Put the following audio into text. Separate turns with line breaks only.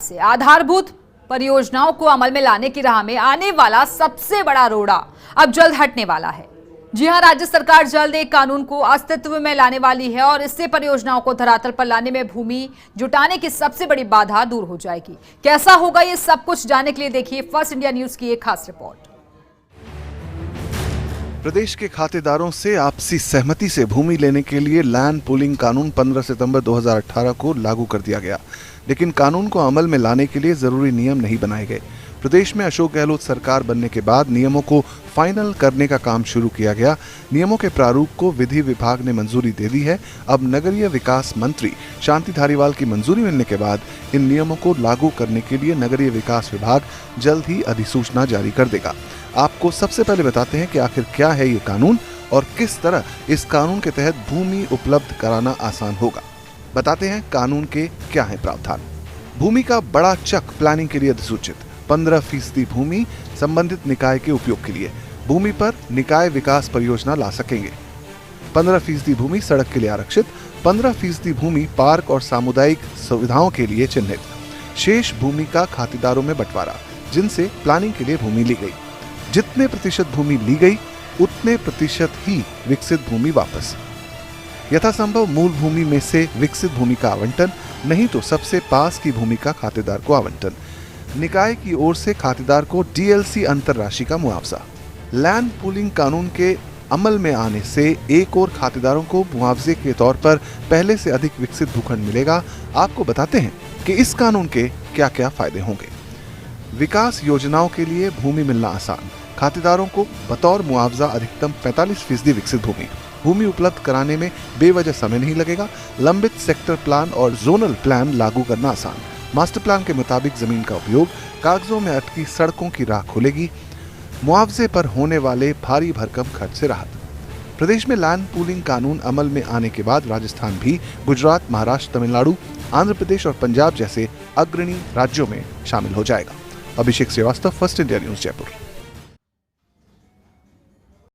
से आधारभूत परियोजनाओं को अमल में लाने की राह में आने वाला सबसे बड़ा रोड़ा अब जल्द हटने वाला है। जी हां, राज्य सरकार जल्द एक कानून को अस्तित्व में लाने वाली है और इससे परियोजनाओं को धरातल पर लाने में भूमि जुटाने की सबसे बड़ी बाधा दूर हो जाएगी। कैसा होगा ये सब कुछ जानने के लिए देखिए फर्स्ट इंडिया न्यूज की एक खास रिपोर्ट।
प्रदेश के खातेदारों से आपसी सहमति से भूमि लेने के लिए लैंड पूलिंग कानून 15 सितंबर 2018 को लागू कर दिया गया, लेकिन कानून को अमल में लाने के लिए जरूरी नियम नहीं बनाए गए। प्रदेश में अशोक गहलोत सरकार बनने के बाद नियमों को फाइनल करने का काम शुरू किया गया। नियमों के प्रारूप को विधि विभाग ने मंजूरी दे दी है। अब नगरीय विकास मंत्री शांति धारीवाल की मंजूरी मिलने के बाद इन नियमों को लागू करने के लिए नगरीय विकास विभाग जल्द ही अधिसूचना जारी कर देगा। आपको सबसे पहले बताते हैं कि आखिर क्या है ये कानून और किस तरह इस कानून के तहत भूमि उपलब्ध कराना आसान होगा। बताते हैं कानून के क्या है प्रावधान। भूमि का बड़ा चक प्लानिंग के लिए अधिसूचित। 15% भूमि संबंधित निकाय के उपयोग के लिए। भूमि पर निकाय विकास परियोजना ला सकेंगे। 15% भूमि सड़क के लिए आरक्षित। 15% भूमि पार्क और सामुदायिक सुविधाओं के लिए चिन्हित। शेष भूमि का खातेदारों में बंटवारा, जिनसे प्लानिंग के लिए भूमि ली गई। जितने प्रतिशत भूमि ली गई उतने प्रतिशत ही विकसित भूमि वापस। यथासंभव मूल भूमि में से विकसित भूमि का आवंटन, नहीं तो सबसे पास की भूमि का खातेदार को आवंटन। निकाय की ओर से खातेदार को डीएलसी अंतर राशि का मुआवजा। लैंड पूलिंग कानून के अमल में आने से एक और खातेदारों को मुआवजे के तौर पर पहले से अधिक विकसित भूखंड मिलेगा। आपको बताते हैं कि इस कानून के क्या क्या फायदे होंगे। विकास योजनाओं के लिए भूमि मिलना आसान। खातेदारों को बतौर मुआवजा अधिकतम 45% विकसित भूमि। भूमि उपलब्ध कराने में बेवजह समय नहीं लगेगा। लंबित सेक्टर प्लान और जोनल प्लान लागू करना आसान। मास्टर प्लान के मुताबिक जमीन का उपयोग। कागजों में अटकी सड़कों की राह खुलेगी। मुआवजे पर होने वाले भारी भरकम खर्च से राहत। प्रदेश में लैंड पूलिंग कानून अमल में आने के बाद राजस्थान भी गुजरात, महाराष्ट्र, तमिलनाडु, आंध्र प्रदेश और पंजाब जैसे अग्रणी राज्यों में शामिल हो जाएगा। Abhishek Srivastava, First India News, Jaipur.